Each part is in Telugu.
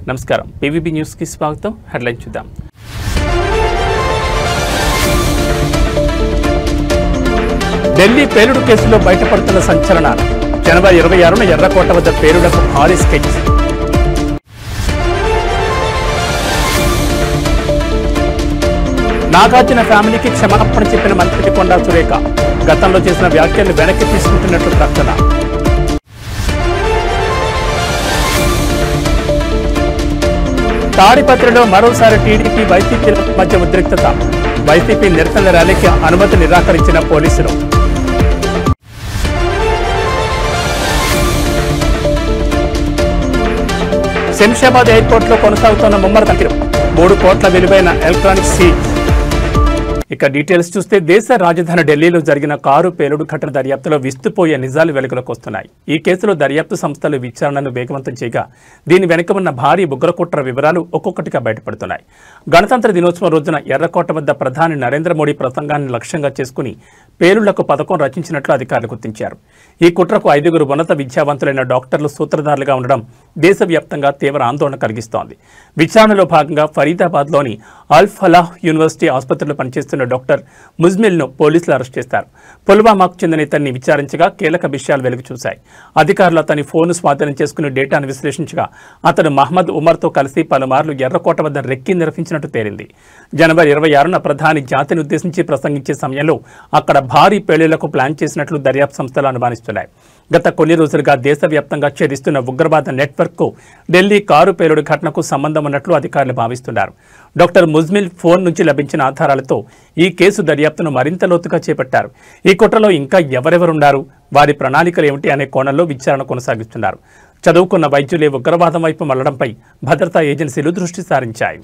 నమస్కారం పీవీబీ న్యూస్ కి స్వాగతం హెడ్లైన్ చూద్దాం ఢిల్లీ పేలుడు కేసులో బయటపడుతున్న సంచలనాలు జనవరి 26న ఎర్రకోట వద్ద పేలుడుకు భారీ స్కెచ్ నాగార్జున ఫ్యామిలీకి క్షమాపణ చెప్పిన మంత్రి కొండా సురేఖ గతంలో చేసిన వ్యాఖ్యలను వెనక్కి తీసుకుంటున్నట్లు ప్రకటన తాడిపత్రిలో మరోసారి టీడీపీ వైసీపీ మధ్య ఉద్రిక్తత వైసీపీ నిరసన ర్యాలీకి అనుమతి నిరాకరించిన పోలీసులు శంషాబాద్ ఎయిర్పోర్ట్ లో కొనసాగుతున్న ముమ్మర తనిఖీలు 3 కోట్ల విలువైన ఎలక్ట్రానిక్ సీజ్ ఇక డీటెయిల్స్ చూస్తే దేశ రాజధాని ఢిల్లీలో జరిగిన కారు పేలుడు ఘటన దర్యాప్తులో విస్తుపోయే నిజాలు వెలుగులోకి వస్తున్నాయి. ఈ కేసులో దర్యాప్తు సంస్థలు విచారణను వేగవంతం చేయగా దీని వెనుక ఉన్న భారీ ఉగ్రకుట్ర వివరాలు ఒక్కొక్కటిగా బయటపడుతున్నాయి. గణతంత్ర దినోత్సవం రోజున ఎర్రకోట వద్ద ప్రధాని నరేంద్ర మోడీ ప్రసంగాన్ని లక్ష్యంగా చేసుకుని పేలుళ్లకు పథకం రచించినట్లు అధికారులు గుర్తించారు. ఈ కుట్రకు 5గురు ఉన్నత విద్యావంతులైన డాక్టర్లు సూత్రధారులుగా ఉండడం దేశవ్యాప్తంగా తీవ్ర ఆందోళన కలిగిస్తోంది. విచారణలో భాగంగా ఫరీదాబాద్లోని అల్ ఫలాహ్ యూనివర్సిటీ ఆసుపత్రిలో పనిచేస్తున్న డాక్టర్ ముజ్మిల్ను పోలీసులు అరెస్ట్ చేశారు. పుల్వామాకు చెందిన ఇతన్ని విచారించగా కీలక విషయాలు వెలుగు చూశాయి. అధికారులు అతని ఫోన్ స్వాధీనం చేసుకుని డేటాను విశ్లేషించగా అతను మహమ్మద్ ఉమర్తో కలిసి పలుమార్లు ఎర్రకోట వద్ద రెక్కి నిర్వహించినట్టు తేలింది. జనవరి 26న ప్రధాని జాతిని ఉద్దేశించి ప్రసంగించే సమయంలో అక్కడ భారీ పేలుళ్లకు ప్లాన్ చేసినట్లు దర్యాప్తు సంస్థలు అనుమానిస్తున్నాయి. గత కొన్ని రోజులుగా దేశవ్యాప్తంగా ఛేదిస్తున్న ఉగ్రవాద నెట్వర్క్కు ఢిల్లీ కారు పేలుడు ఘటనకు సంబంధం ఉన్నట్లు అధికారులు భావిస్తున్నారు. డాక్టర్ ముజ్మిల్ ఫోన్ నుంచి లభించిన ఆధారాలతో ఈ కేసు దర్యాప్తును మరింత లోతుగా చేపట్టారు. ఈ కుట్రలో ఇంకా ఎవరెవరున్నారు, వారి ప్రణాళికలు ఏమిటి అనే కోణంలో విచారణ కొనసాగిస్తున్నారు. చదువుకున్న వైద్యులే ఉగ్రవాదం వైపు మళ్లడంపై భద్రతా ఏజెన్సీలు దృష్టి సారించాయి.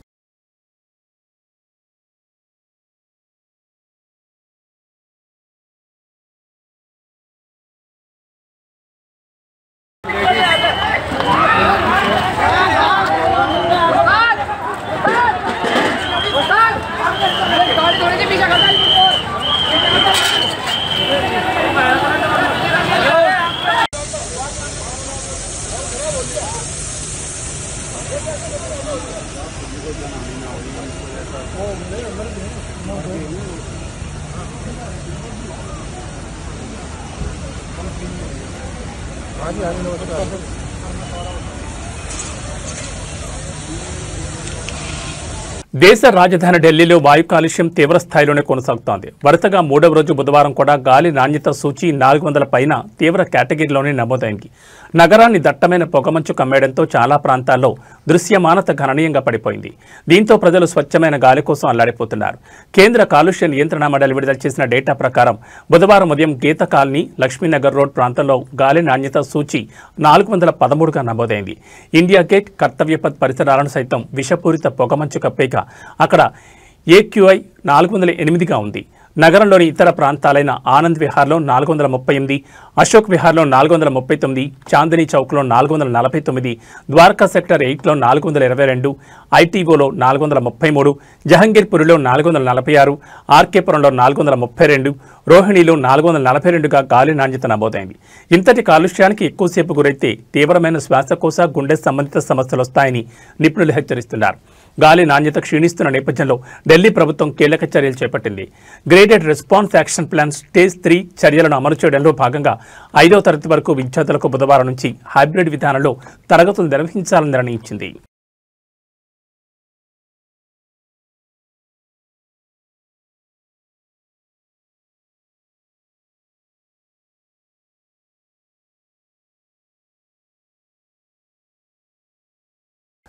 దేశ రాజధాని ఢిల్లీలో వాయు కాలుష్యం తీవ్ర స్థాయిలోనే కొనసాగుతోంది. వరుసగా 3వ రోజు బుధవారం కూడా గాలి నాణ్యత సూచి 400 పైన తీవ్ర కేటగిరీలోనే నమోదైంది. నగరాన్ని దట్టమైన పొగమంచు కమ్మేయడంతో చాలా ప్రాంతాల్లో దృశ్యమానత గణనీయంగా పడిపోయింది. దీంతో ప్రజలు స్వచ్ఛమైన గాలి కోసం అల్లాడిపోతున్నారు. కేంద్ర కాలుష్య నియంత్రణ మండలి విడుదల చేసిన డేటా ప్రకారం బుధవారం ఉదయం గీత కాలనీ, లక్ష్మీనగర్ రోడ్ ప్రాంతంలో గాలి నాణ్యత సూచి 413గా నమోదైంది. ఇండియా గేట్, కర్తవ్యపథ్ పరిసరాలను సైతం విషపూరిత పొగమంచు కప్పేగా అక్కడ AQI 408గా ఉంది. నగరంలోని ఇతర ప్రాంతాలైన ఆనంద్ విహార్లో 438, అశోక్ విహార్లో 439, చాందినీ చౌక్లో 449, ద్వారకా సెక్టర్ 8లో 422, ITOలో 433, జహంగీర్పూర్లో 446, ఆర్కేపురంలో 432, రోహిణిలో 442గా గాలి నాణ్యత నమోదైంది. ఇంతటి కాలుష్యానికి ఎక్కువసేపు గురైతే తీవ్రమైన శ్వాసకోశ, గుండె సంబంధిత సమస్యలు వస్తాయని నిపుణులు హెచ్చరిస్తున్నారు. గాలి నాణ్యత క్షీణిస్తున్న నేపథ్యంలో ఢిల్లీ ప్రభుత్వం కీలక చర్యలు చేపట్టింది. Graded response action plan stage 3 చర్యలను అమలు చేయడంలో భాగంగా 5వ తరగతి వరకు విద్యార్థులకు బుధవారం నుంచి హైబ్రిడ్ విధానంలో తరగతులు నిర్వహించాలని నిర్ణయించింది.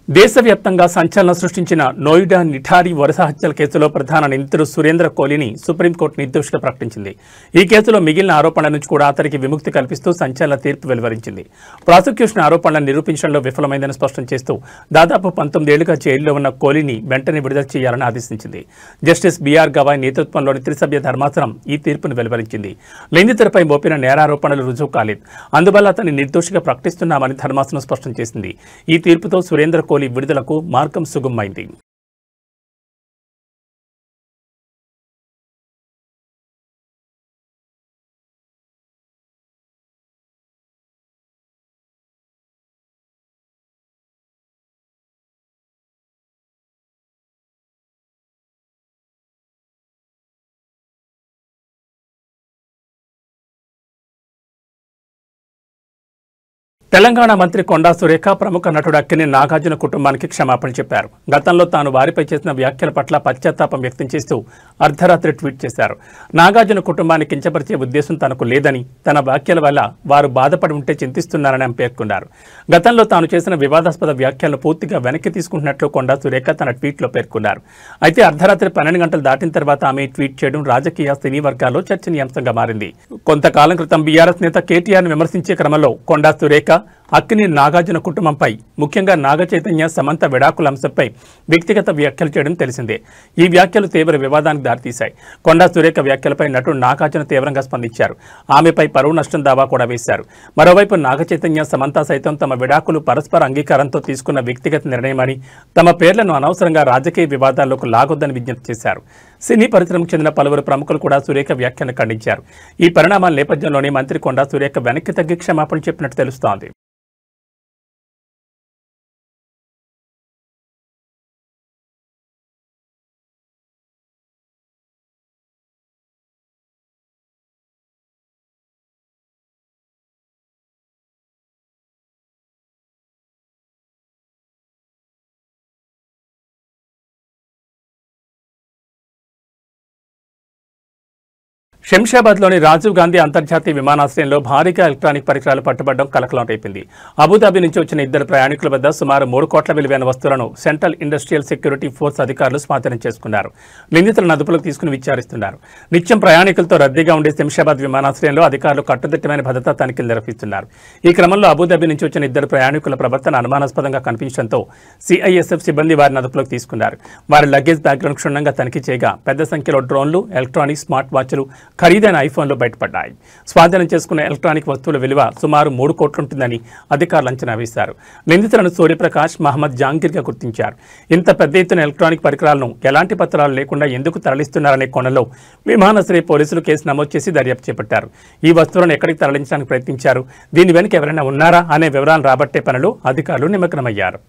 దేశవ్యాప్తంగా సంచలనం సృష్టించిన నోయిడా నిఠారి వరుస హత్యల కేసులో ప్రధాన నిందితుడు సురేంద్ర కోహ్లీని సుప్రీంకోర్టు నిర్దోషిగా ప్రకటించింది. ఈ కేసులో మిగిలిన ఆరోపణల నుంచి కూడా అతనికి విముక్తి కల్పిస్తూ సంచలన తీర్పు వెలువరించింది. ప్రాసిక్యూషన్ ఆరోపణలను నిరూపించడంలో విఫలమైందని స్పష్టం చేస్తూ దాదాపు 19 ఏళ్లుగా జైల్లో ఉన్న కోహ్లీని వెంటనే విడుదల చేయాలని ఆదేశించింది. జస్టిస్ బిఆర్ గవాయ్ నేతృత్వంలోని త్రిసభ్య ధర్మాసనం ఈ తీర్పును వెలువరించింది. నిందితుడిపై మోపిన నేరారోపణలు రుజువు కాలేదు, అందువల్ల అతన్ని నిర్దోషిగా ప్రకటిస్తున్నామని ధర్మాసనం స్పష్టం చేసింది. ఈ తీర్పుతో సురేంద్ర కోహ్లీ విడుదలకు మార్గం సుగమమైంది. తెలంగాణ మంత్రి కొండా సురేఖ ప్రముఖ నటుడు అక్కినేని నాగార్జున కుటుంబానికి క్షమాపణ చెప్పారు. గతంలో తాను వారిపై చేసిన వ్యాఖ్యల పట్ల పశ్చాత్తాపం వ్యక్తం చేస్తూ అర్ధరాత్రి ట్వీట్ చేశారు. నాగార్జున కుటుంబాన్ని కించపరిచే ఉద్దేశం తనకు లేదని, తన వ్యాఖ్యల వల్ల వారు బాధపడి ఉంటే చింతిస్తున్నారని ఆమె పేర్కొన్నారు. గతంలో తాను చేసిన వివాదాస్పద వ్యాఖ్యలను పూర్తిగా వెనక్కి తీసుకుంటున్నట్లు కొండా సురేఖ తన ట్వీట్లో పేర్కొన్నారు. అయితే అర్ధరాత్రి 12 గంటలు దాటిన తర్వాత ఆమె ట్వీట్ చేయడం రాజకీయ సినీ వర్గాల్లో చర్చనీయాంశంగా మారింది. కొంతకాలం క్రితం బీఆర్ఎస్ నేత కేటీఆర్ను విమర్శించే క్రమంలో కొండా సురేఖ అక్కినేని నాగార్జున కుటుంబంపై, ముఖ్యంగా నాగ చైతన్య సమంత విడాకుల అంశంపై వ్యక్తిగత వ్యాఖ్యలు చేయడం తెలిసిందే. ఈ వ్యాఖ్యలు తీవ్ర వివాదానికి దారితీశాయి. కొండా సురేఖ వ్యాఖ్యలపై నటుడు నాగార్జున తీవ్రంగా స్పందించారు. ఆమెపై పరువు నష్టం దావా కూడా వేశారు. మరోవైపు నాగ చైతన్య సమంత సైతం తమ విడాకులు పరస్పర అంగీకారంతో తీసుకున్న వ్యక్తిగత నిర్ణయమని, తమ పేర్లను అనవసరంగా రాజకీయ వివాదాల్లోకి లాగొద్దని విజ్ఞప్తి చేశారు. సినీ పరిశ్రమకు చెందిన పలువురు ప్రముఖులు కూడా సురేఖ వ్యాఖ్యలను ఖండించారు. ఈ పరిణామాల నేపథ్యంలోనే మంత్రి కొండా సురేఖ వెనక్కి తగ్గి క్షమాపణ చెప్పినట్టు తెలుస్తోంది. శంషాబాద్లోని రాజీవ్ గాంధీ అంతర్జాతీయ విమానాశ్రయంలో భారీగా ఎలక్ట్రానిక్ పరికరాలు పట్టుబడడం కలకలం రేపింది. అబుదాబి నుంచి వచ్చిన 2 ప్రయాణికుల వద్ద సుమారు 3 కోట్ల విలువైన వస్తువులను సెంట్రల్ ఇండస్ట్రియల్ సెక్యూరిటీ ఫోర్స్ అధికారులు స్వాధీనం చేసుకున్నారు. నిందితులను అదుపులోకి తీసుకుని విచారిస్తున్నారు. నిత్యం ప్రయాణికులతో రద్దీగా ఉండే శంషాబాద్ విమానాశ్రయంలో అధికారులు కట్టుదిట్టమైన భద్రతా తనిఖీలు నిర్వహిస్తున్నారు. ఈ క్రమంలో అబుదాబి నుంచి వచ్చిన 2 ప్రయాణికుల ప్రవర్తన అనుమానాస్పదంగా కనిపించడంతో సిఐఎస్ఎఫ్ సిబ్బంది వారిని అదుపులోకి తీసుకున్నారు. వారి లగేజ్ బ్యాగ్లను క్షుణ్ణంగా తనిఖీ చేయగా పెద్ద సంఖ్యలో డ్రోన్లు, ఎలక్ట్రానిక్ స్మార్ట్ వాచ్లు, ఖరీదైన ఐఫోన్లు బయటపడ్డాయి. స్వాధీనం చేసుకున్న ఎలక్ట్రానిక్ వస్తువుల విలువ సుమారు 3 కోట్లుంటుందని అధికారులు అంచనా వేశారు. నిందితులను సూర్యప్రకాష్, మహమ్మద్ జాంగీర్గా గుర్తించారు. ఇంత పెద్ద ఎత్తున ఎలక్ట్రానిక్ పరికరాలను ఎలాంటి పత్రాలు లేకుండా ఎందుకు తరలిస్తున్నారనే కోణంలో విమానాశ్రయ పోలీసులు కేసు నమోదు చేసి దర్యాప్తు చేపట్టారు. ఈ వస్తువులను ఎక్కడికి తరలించడానికి ప్రయత్నించారు, దీని వెనుక ఎవరైనా ఉన్నారా అనే వివరాలను రాబట్టే పనిలో అధికారులు నిమగ్నమయ్యారు.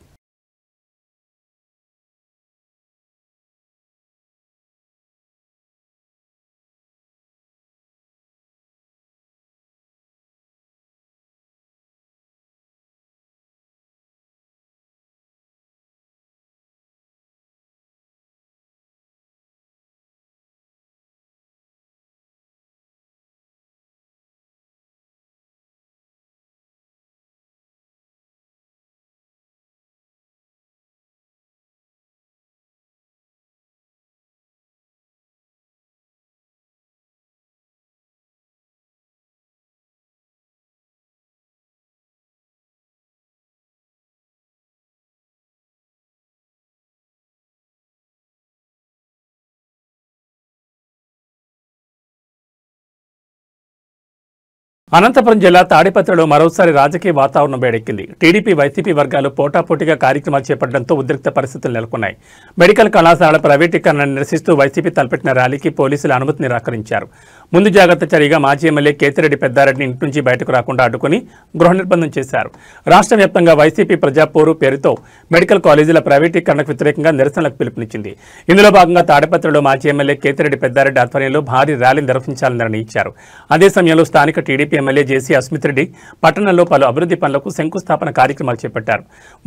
అనంతపురం జిల్లా తాడిపత్రిలో మరోసారి రాజకీయ వాతావరణం వేడెక్కింది. టీడీపీ, వైసీపీ వర్గాలు పోటాపోటీగా కార్యక్రమాలు చేపట్టడంతో ఉద్రిక్త పరిస్థితులు నెలకొన్నాయి. మెడికల్ కళాశాలల ప్రైవేటీకరణను నిరసిస్తూ వైసీపీ తలపెట్టిన ర్యాలీకి పోలీసులు అనుమతి నిరాకరించారు. ముందు జాగ్రత్త చర్యగా మాజీ ఎమ్మెల్యే కేతిరెడ్డి పెద్దారెడ్డిని ఇంటి నుంచి బయటకు రాకుండా అడ్డుకుని గృహ నిర్బంధం చేశారు. రాష్ట్ర వ్యాప్తంగా వైసీపీ ప్రజాపోరు పేరుతో మెడికల్ కాలేజీల ప్రైవేటీకరణకు వ్యతిరేకంగా నిరసనలకు పిలుపునిచ్చింది. ఇందులో భాగంగా తాడిపత్రిలో మాజీ ఎమ్మెల్యే కేతిరెడ్డి పెద్దారెడ్డి ఆధ్వర్యంలో భారీ ర్యాలీ నిర్వహించాలని నిర్ణయించారు. అదే సమయంలో స్థానిక టీడీపీ ఎమ్మెల్యే జేసీ అస్మిత్ రెడ్డి పట్టణంలో పలు అభివృద్ధి పనులకు శంకుస్థాపన కార్యక్రమాలు చేపట్టారు.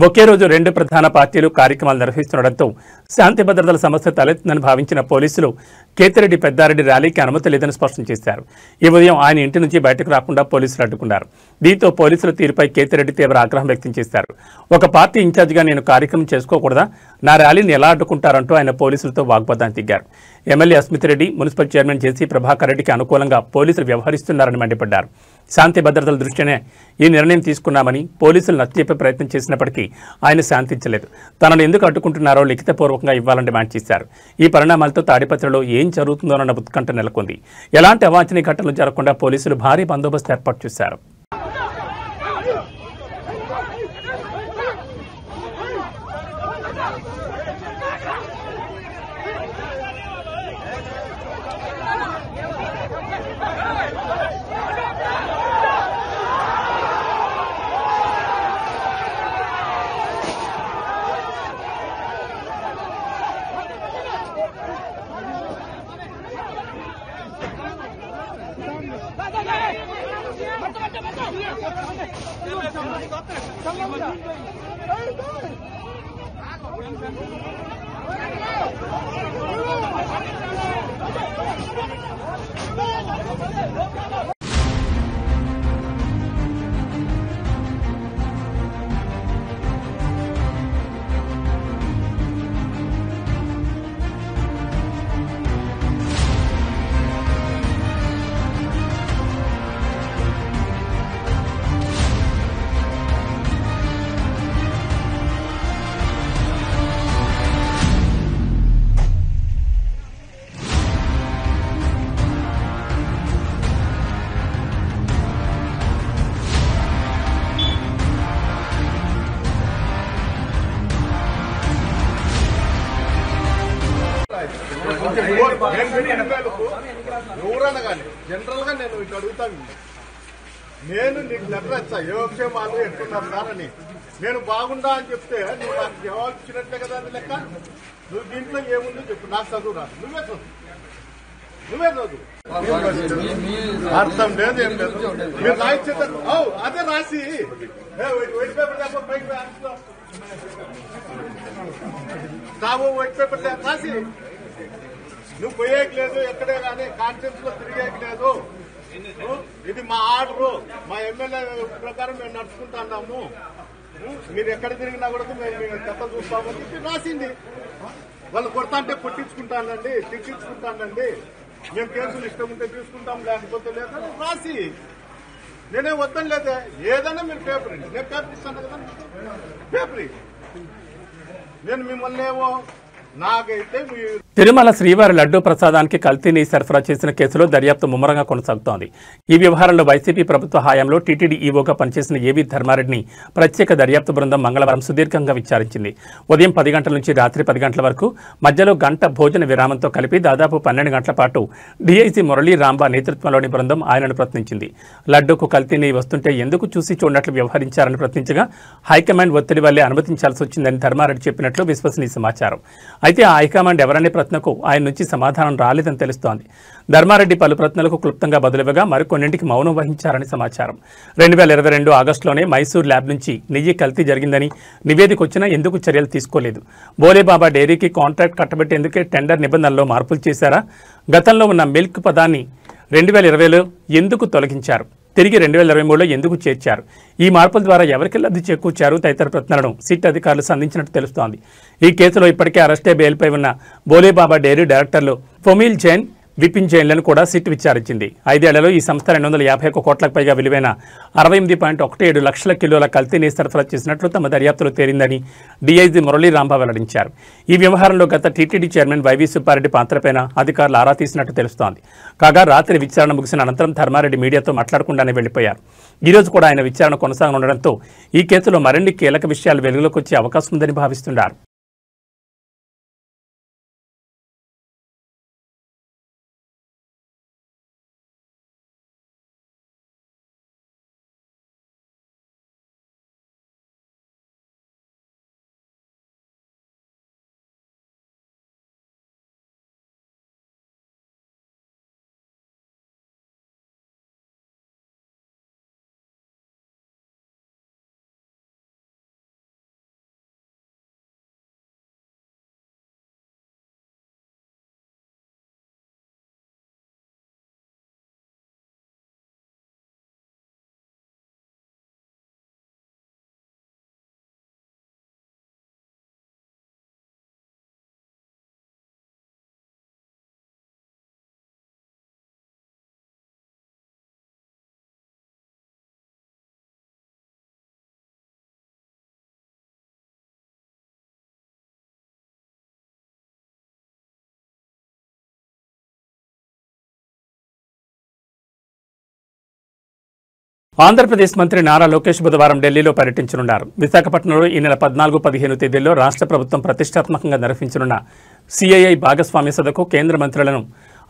ఒకే రోజు 2 ప్రధాన పార్టీలు కార్యక్రమాలు నిర్వహిస్తుండటంతో శాంతి భద్రతల సమస్య తలెత్తుందని భావించిన పోలీసులు కేతిరెడ్డి పెద్దారెడ్డి ర్యాలీకి అనుమతి లేదని స్పష్టం చేశారు. ఈ ఉదయం ఆయన ఇంటి నుంచి బయటకు రాకుండా పోలీసులు అడ్డుకున్నారు. దీంతో పోలీసుల తీరుపై కేతిరెడ్డి తీవ్ర ఆగ్రహం వ్యక్తం చేశారు. ఒక పార్టీ ఇన్ఛార్జిగా నేను కార్యక్రమం చేసుకోకూడదా, నా ర్యాలీని ఎలా అడ్డుకుంటారంటూ ఆయన పోలీసులతో వాగ్వాదానికి దిగారు. MLA Asmit Reddy, municipal chairman JC Prabhakar రెడ్డికి అనుకూలంగా పోలీసులు వ్యవహరిస్తున్నారని మండిపడ్డారు. శాంతి భద్రతల దృష్ట్యానే ఈ నిర్ణయం తీసుకున్నామని పోలీసులు నచ్చజెప్పే ప్రయత్నం చేసినప్పటికీ ఆయన శాంతించలేదు. తనను ఎందుకు అడ్డుకుంటున్నారో లిఖితపూర్వకంగా ఇవ్వాలని డిమాండ్ చేశారు. ఈ పరిణామాలతో తాడిపత్రిలో ఏం జరుగుతుందోనన్న ఉత్కంఠ నెలకొంది. ఎలాంటి అవాంఛనీయ ఘటనలు జరగకుండా పోలీసులు భారీ బందోబస్తు ఏర్పాటు చేశారు. ఎవరైనా కానీ జనరల్ గా నేను ఇట్లా అడుగుతాను. నేను నీకు లెటర్ ఇచ్చా యోగక్షేమాలు ఎట్టున్నారు సార్ అని. నేను బాగుండా అని చెప్తే నువ్వు నాకు జవాబు ఇచ్చినట్లే కదా అది లెక్క. నువ్వు దీంట్లో ఏముంది చెప్పు. నాకు చదువు రాదు. నువ్వే చదువు అర్థం లేదు, ఏం లేదు. మీరు రాయించే అదే రాసి వైట్ పేపర్ కావు వైట్ పేపర్ రాసి నువ్వు పోయేకి లేదు, ఎక్కడే కానీ కాన్ఫరెన్స్ లో తిరిగేకి లేదు. ఇది మా ఆర్డరు, మా ఎమ్మెల్యే ప్రకారం మేము నడుచుకుంటున్నాము. మీరు ఎక్కడ తిరిగినా కూడా మేము చెత్త చూస్తామని చెప్పి రాసింది. వాళ్ళు కొడతా అంటే కొట్టించుకుంటానండి, తిట్టించుకుంటానండి, మేము కేసులు ఇష్టం ఉంటే తీసుకుంటాం, లేకపోతే లేదా రాసి. నేనే వద్దని లేదా, ఏదైనా మీరు పేపర్ నేను పేపర్ ఇస్తాను కదా, పేపర్ నేను మిమ్మల్ని ఏమో నాకైతే తిరుమల శ్రీవారి లడ్డూ ప్రసాదానికి కల్తీని సరఫరా చేసిన కేసులో దర్యాప్తు ముమ్మరంగా కొనసాగుతోంది. ఈ వ్యవహారంలో వైసీపీ ప్రభుత్వ హయాంలో టీటీడీ ఈవోగా పనిచేసిన ఏవీ ధర్మారెడ్డిని ప్రత్యేక దర్యాప్తు బృందం మంగళవారం సుదీర్ఘంగా విచారించింది. ఉదయం 10 గంటల నుంచి రాత్రి 10 గంటల వరకు మధ్యలో గంట భోజన విరామంతో కలిపి దాదాపు 12 గంటల పాటు డీఐజీ మురళీ రాంబా నేతృత్వంలోని బృందం ఆయనను ప్రశ్నించింది. లడ్డూకు కల్తీని వస్తుంటే ఎందుకు చూసి చూడనట్లు వ్యవహరించారని ప్రశ్నించగా హైకమాండ్ ఒత్తిడి వల్లే అనుమతించాల్సి వచ్చిందని ధర్మారెడ్డి చెప్పినట్లు విశ్వసనీయ సమాచారం. అయితే ఆ హైకమాండ్ ఎవరనే ప్రశ్నకు ఆయన నుంచి సమాధానం రాలేదని తెలుస్తోంది. ధర్మారెడ్డి పలు ప్రశ్నలకు క్లుప్తంగా బదులుగా మరికొన్నింటికి మౌనం వహించారని సమాచారం. 2022 ఆగస్టులోనే మైసూర్ ల్యాబ్ నుంచి నెయ్యి కల్తీ జరిగిందని నివేదిక వచ్చినా ఎందుకు చర్యలు తీసుకోలేదు? బోలేబాబా డైరీకి కాంట్రాక్ట్ కట్టబెట్టేందుకే టెండర్ నిబంధనల్లో మార్పులు చేశారా? గతంలో ఉన్న మిల్క్ పదాన్ని 2020లో ఎందుకు తొలగించారు? తిరిగి 2023లో ఎందుకు చేర్చారు? ఈ మార్పుల ద్వారా ఎవరికి లబ్ధి చేకూర్చారు? తదితర ప్రశ్నలను సిట్ అధికారులు సంధించినట్టు తెలుస్తోంది. ఈ కేసులో ఇప్పటికే అరెస్టే బెయిల్పై ఉన్న బోలేబాబా డైరీ డైరెక్టర్లు ఫొమిల్ జైన్, విపిన్ జైన్లను కూడా సిట్ విచారించింది. 5 ఏళ్లలో ఈ సంస్థ 251 కోట్లకు పైగా విలువైన 68.17 లక్షల కిలోల కల్తీని సరఫరా చేసినట్లు తమ దర్యాప్తులో తేలిందని డీఐజీ మురళీ రాంబా వెల్లడించారు. ఈ వ్యవహారంలో గత టీటీడీ చైర్మన్ వైవీ సుబ్బారెడ్డి పాత్రపైన అధికారులు ఆరా తీసినట్టు తెలుస్తోంది. కాగా రాత్రి విచారణ ముగిసిన అనంతరం ధర్మారెడ్డి మీడియాతో మాట్లాడకుండానే వెళ్లిపోయారు. ఈ రోజు కూడా ఆయన విచారణ కొనసాగనుండడంతో ఈ కేసులో మరిన్ని కీలక విషయాలు వెలుగులోకి వచ్చే అవకాశం ఉందని భావిస్తున్నారు. ఆంధ్రప్రదేశ్ మంత్రి నారా లోకేష్ బుధవారం ఢిల్లీలో పర్యటించనున్నారు. విశాఖపట్నంలో ఈ నెల 14-15 తేదీల్లో రాష్ట్ర ప్రభుత్వం ప్రతిష్టాత్మకంగా నిర్వహించనున్న సిఐఐ భాగస్వామ్య సదకు కేంద్ర మంత్రులను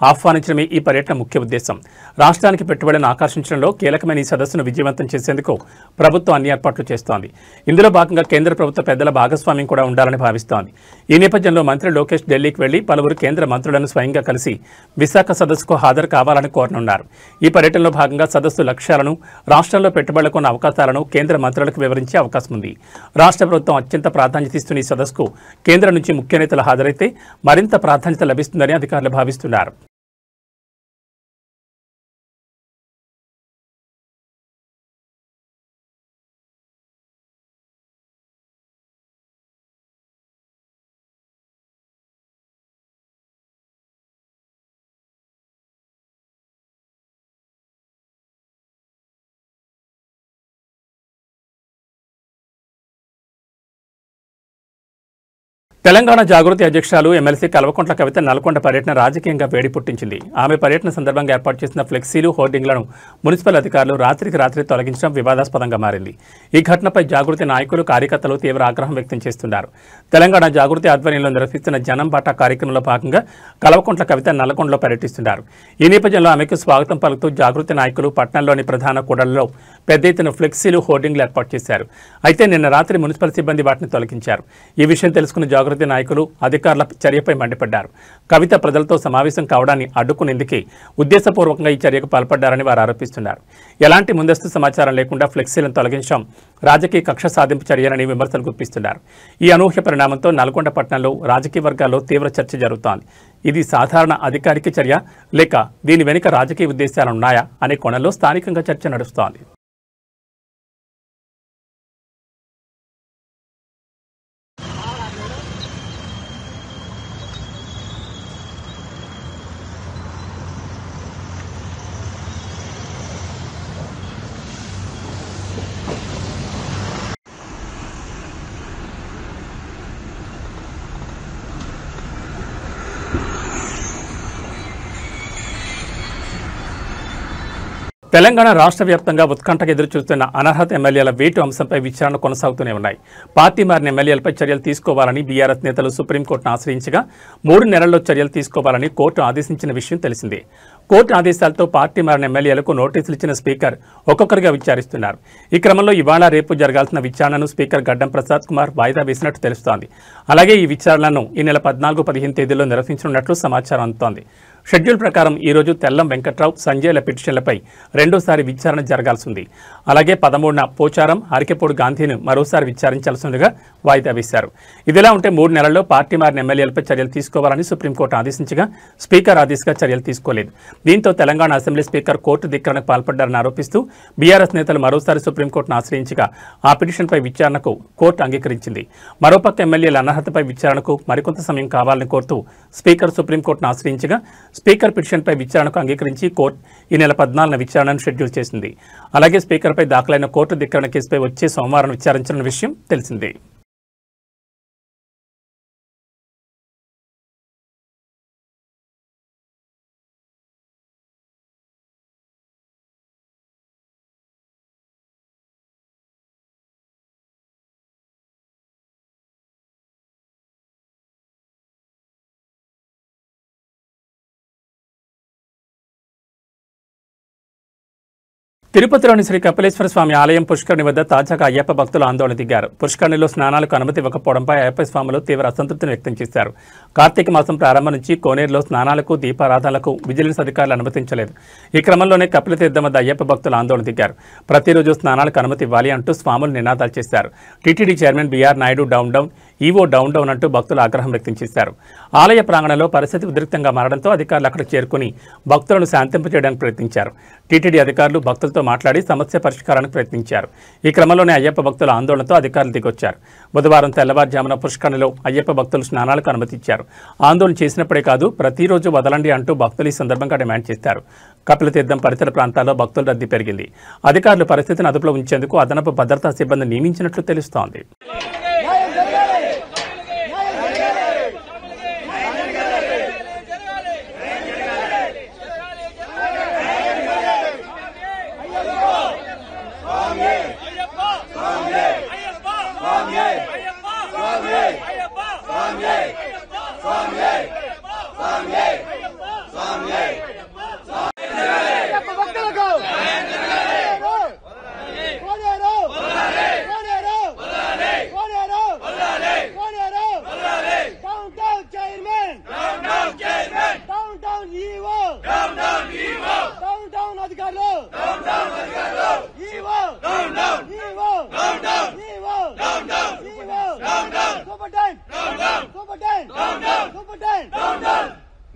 ఆహ్వానించడమే ఈ పర్యటన ముఖ్య ఉద్దేశం. రాష్ట్రానికి పెట్టుబడులను ఆకర్షించడంలో కీలకమైన ఈ సదస్సును విజయవంతం చేసేందుకు ప్రభుత్వం అన్ని ఏర్పాట్లు చేస్తోంది. ఇందులో భాగంగా కేంద్ర ప్రభుత్వ పెద్దల భాగస్వామ్యం కూడా ఉండాలని భావిస్తోంది. ఈ నేపథ్యంలో మంత్రి లోకేష్ ఢిల్లీకి వెళ్లి పలువురు కేంద్ర మంత్రులను స్వయంగా కలిసి విశాఖ సదస్సుకు హాజరు కావాలని కోరనున్నారు. ఈ పర్యటనలో భాగంగా సదస్సు లక్ష్యాలను, రాష్ట్రంలో పెట్టుబడులకు ఉన్న అవకాశాలను కేంద్ర మంత్రులకు వివరించే అవకాశం ఉంది. రాష్ట్ర ప్రభుత్వం అత్యంత ప్రాధాన్యత ఇస్తున్న ఈ సదస్సుకు కేంద్రం నుంచి ముఖ్య నేతలు హాజరైతే మరింత ప్రాధాన్యత లభిస్తుందని అధికారులు భావిస్తున్నారు. తెలంగాణ జాగృతి అధ్యక్షురాలు ఎమ్మెల్సీ కల్వకుంట్ల కవిత నల్గొండ పర్యటన రాజకీయంగా వేడి పుట్టించింది. ఆమె పర్యటన సందర్భంగా ఏర్పాటు చేసిన ఫ్లెక్సీలు, హోర్డింగ్లను మున్సిపల్ అధికారులు రాత్రికి రాత్రి తొలగించడం వివాదాస్పదంగా మారింది. ఈ ఘటనపై జాగృతి నాయకులు, కార్యకర్తలు తీవ్ర ఆగ్రహం వ్యక్తం చేస్తున్నారు. తెలంగాణ జాగృతి ఆధ్వర్యంలో నిర్వహిస్తున్న జనం బాటా కార్యక్రమంలో భాగంగా కల్వకుంట్ల కవిత నల్గొండలో పర్యటిస్తున్నారు. ఈ నేపథ్యంలో ఆమెకు స్వాగతం పలుకుతూ జాగృతి నాయకులు పట్టణంలోని ప్రధాన కూడళ్లలో పెద్ద ఎత్తున ఫ్లెక్సీలు, హోర్డింగ్లు ఏర్పాటు చేశారు. అయితే నిన్న రాత్రి మున్సిపల్ సిబ్బంది వాటిని తొలగించారు. ఈ విషయం తెలుసుకున్న జాగృతి నాయకులు అధికారుల చర్యపై మండిపడ్డారు. కవిత ప్రజలతో సమావేశం కావడాన్ని అడ్డుకునేందుకే ఉద్దేశపూర్వకంగా ఈ చర్యకు పాల్పడ్డారని వారు ఆరోపిస్తున్నారు. ఎలాంటి ముందస్తు సమాచారం లేకుండా ఫ్లెక్సీలను తొలగించడం రాజకీయ కక్ష సాధింపు చర్యలని విమర్శలు గుప్పిస్తున్నారు. ఈ అనూహ్య పరిణామంతో నల్గొండ పట్టణంలో రాజకీయ వర్గాల్లో తీవ్ర చర్చ జరుగుతోంది. ఇది సాధారణ అధికారిక చర్య లేక దీని వెనుక రాజకీయ ఉద్దేశాలున్నాయా అనే కోణంలో స్థానికంగా చర్చ నడుస్తోంది. తెలంగాణ రాష్ట్ర వ్యాప్తంగా ఉత్కంఠకు ఎదురుచూస్తున్న అనర్హత ఎమ్మెల్యేల వేటు అంశంపై విచారణ కొనసాగుతూనే ఉన్నాయి. పార్టీ మారిన ఎమ్మెల్యేలపై చర్యలు తీసుకోవాలని బీఆర్ఎస్ నేతలు సుప్రీంకోర్టును ఆశ్రయించగా 3 నెలల్లో చర్యలు తీసుకోవాలని కోర్టు ఆదేశించిన విషయం తెలిసిందే. కోర్టు ఆదేశాలతో పార్టీ మారిన ఎమ్మెల్యేలకు నోటీసులు ఇచ్చిన స్పీకర్ ఒక్కొక్కరిగా విచారిస్తున్నారు. ఈ క్రమంలో ఇవాళ రేపు జరగాల్సిన విచారణను స్పీకర్ గడ్డం ప్రసాద్ కుమార్ వాయిదా వేసినట్టు తెలుస్తోంది. అలాగే ఈ విచారణను ఈ నెల 14, 15 తేదీల్లో నిర్వహించనున్నట్లు సమాచారం అందుతోంది. షెడ్యూల్ ప్రకారం ఈ రోజు తెల్లం వెంకట్రావు, సంజయ్ల పిటిషన్లపై రెండోసారి విచారణ జరగాల్సి ఉంది. అలాగే 13న పోచారం, హరికెపోడు గాంధీని మరోసారి విచారించాల్సిందిగా వాయిదా వేశారు. ఇదిలా ఉంటే 3 నెలల్లో పార్టీ మారిన ఎమ్మెల్యేలపై చర్యలు తీసుకోవాలని సుప్రీంకోర్టు ఆదేశించగా స్పీకర్ ఆదేశంగా చర్యలు తీసుకోలేదు. దీంతో తెలంగాణ అసెంబ్లీ స్పీకర్ కోర్టు ధిక్కరణకు పాల్పడ్డారని ఆరోపిస్తూ బీఆర్ఎస్ నేతలు మరోసారి సుప్రీంకోర్టును ఆశ్రయించగా ఆ పిటిషన్పై విచారణకు కోర్టు అంగీకరించింది. మరోపక్క ఎమ్మెల్యేల అనర్హతపై విచారణకు మరికొంత సమయం కావాలని కోరుతూ స్పీకర్ సుప్రీంకోర్టును ఆశ్రయించగా స్పీకర్ పిటిషన్పై విచారణకు అంగీకరించి కోర్టు ఈ నెల 14న విచారణను షెడ్యూల్ చేసింది. అలాగే స్పీకర్పై దాఖలైన కోర్టు ధిక్కరణ కేసుపై వచ్చే సోమవారం విచారించిన విషయం తెలిసిందే. తిరుపతిలోని శ్రీ కపిలేశ్వర స్వామి ఆలయం పుష్కరిణి వద్ద తాజాగా అయ్యప్ప భక్తులు ఆందోళన దిగారు. పుష్కరిణిలో స్నానాలకు అనుమతి ఇవ్వకపోవడంపై అయ్యప్ప స్వాములు తీవ్ర అసంతృప్తిని వ్యక్తం చేశారు. కార్తీక మాసం ప్రారంభం నుంచి కోనేరులో స్నానాలకు, దీపారాధనలకు విజిలెన్స్ అధికారులు అనుమతించలేదు. ఈ క్రమంలోనే కపిలతీర్థం వద్ద అయ్యప్ప భక్తులు ఆందోళన దిగారు. ప్రతిరోజు స్నానాలకు అనుమతి ఇవ్వాలి అంటూ స్వాములు నినాదాలు చేశారు. TTD chairman BR Naidu down down, EO down down అంటూ భక్తులు ఆగ్రహం వ్యక్తం చేశారు. ఆలయ ప్రాంగణంలో పరిస్థితి ఉద్రిక్తంగా మారడంతో అధికారులు అక్కడికి చేరుకుని భక్తులను శాంతింపజేయడానికి ప్రయత్నించారు. టీటీడీ అధికారులు భక్తులతో మాట్లాడి సమస్య పరిష్కారానికి ప్రయత్నించారు. ఈ క్రమంలోనే అయ్యప్ప భక్తుల ఆందోళనతో అధికారులు దిగొచ్చారు. బుధవారం తెల్లవారుజామున పుష్కరిణిలో అయ్యప్ప భక్తులు స్నానాలకు అనుమతిచ్చారు. ఆందోళన చేసినప్పుడే కాదు, ప్రతిరోజు వదలండి అంటూ భక్తులు ఈ సందర్భంగా డిమాండ్ చేశారు. కపిలతీర్థం పరిసర ప్రాంతాల్లో భక్తుల రద్దీ పెరిగింది. అధికారులు పరిస్థితిని అదుపులో ఉంచేందుకు అదనపు భద్రతా సిబ్బంది నియమించినట్లు తెలుస్తోంది. Swami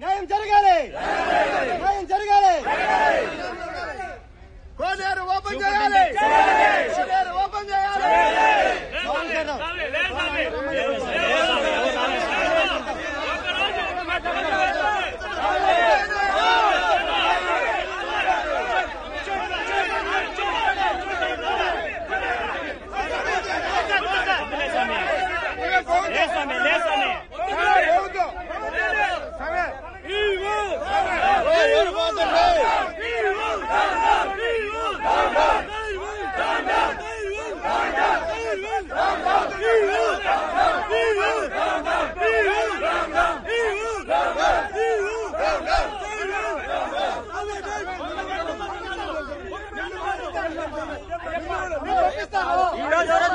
న్యాయం జరగాలి, న్యాయం జరగాలి. కోనేరు ఓపెన్ చేయాలి, కోనేరు ఓపెన్ చేయాలి.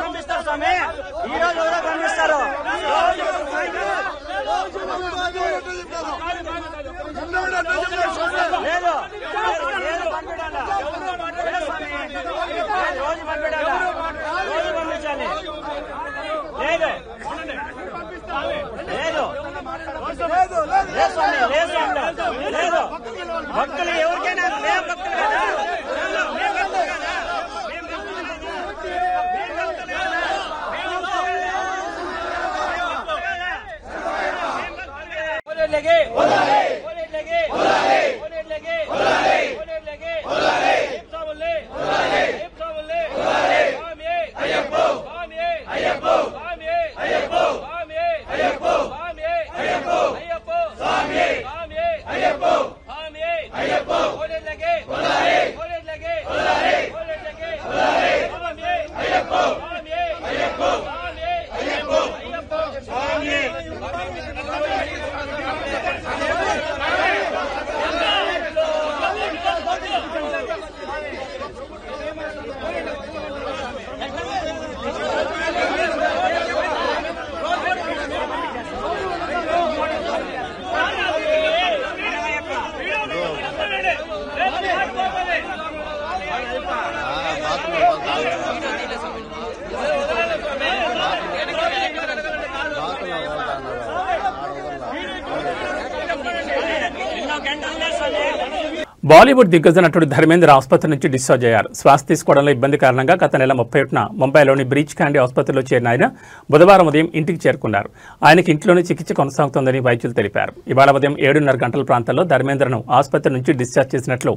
పంపిస్తారు స్వామి, ఈ రోజు పంపిస్తారు. లేదు రోజు పంపించాలి, రోజు పంపించాలి. లేదు లేదు లేదు స్వామి, లేదు లేదు. భక్తులు ఎవరికైనా మేము భక్తులు కదా, బాలీవుడ్ దిగ్గజ నటుడు ధర్మేంద్ర ఆసుపత్రి నుంచి డిశ్చార్జ్ అయ్యారు. శ్వాస తీసుకోవడంలో ఇబ్బంది కారణంగా గత నెల 31న ముంబైలోని బ్రీచ్ క్యాండీ ఆసుపత్రిలో చేరిన ఆయన బుధవారం ఉదయం ఇంటికి చేరుకున్నారు. ఆయనకి ఇంట్లోనే చికిత్స కొనసాగుతోందని వైద్యులు తెలిపారు. ఇవాళ ఉదయం 7:30 గంటల ప్రాంతంలో ధర్మేంద్రను ఆసుపత్రి నుంచి డిశ్చార్జ్ చేసినట్లు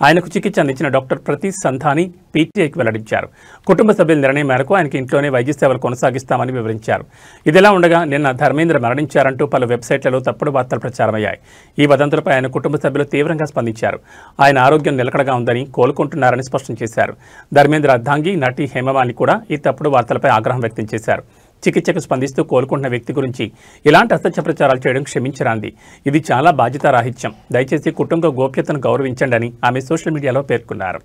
ఆయనకు చికిత్స అందించిన డాక్టర్ ప్రతీష్ సంధాని పీటీఐకి వెల్లడించారు. కుటుంబ సభ్యుల నిర్ణయం మేరకు ఆయనకి ఇంట్లోనే వైద్య సేవలు కొనసాగిస్తామని వివరించారు. ఇదిలా ఉండగా నిన్న ధర్మేంద్ర మరణించారంటూ పలు వెబ్సైట్లలో తప్పుడు వార్తలు ప్రచారమయ్యాయి. ఈ వదంతులపై ఆయన కుటుంబ సభ్యులు తీవ్రంగా స్పందించారు. ఆయన ఆరోగ్యం నిలకడగా ఉందని, కోలుకుంటున్నారని స్పష్టం చేశారు. ధర్మేంద్ర అర్ధాంగి నటి హేమమాలిని కూడా ఈ తప్పుడు వార్తలపై ఆగ్రహం వ్యక్తం చేశారు. చికిత్సకు స్పందిస్తూ కోలుకుంటున్న వ్యక్తి గురించి ఇలాంటి అసత్య ప్రచారాలు చేయడం క్షమించరాంది. ఇది చాలా బాధ్యతారాహిత్యం. దయచేసి కుటుంబ గోప్యతను గౌరవించండి అని ఆమె సోషల్ మీడియాలో పేర్కొన్నారు.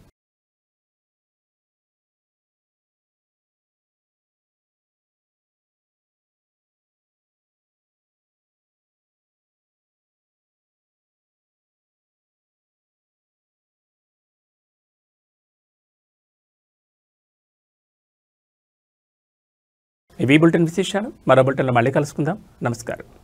ఇవి బులెటిన్ విశేషాలు. మరో బులెటిన్లో మళ్ళీ కలుసుకుందాం. నమస్కారం.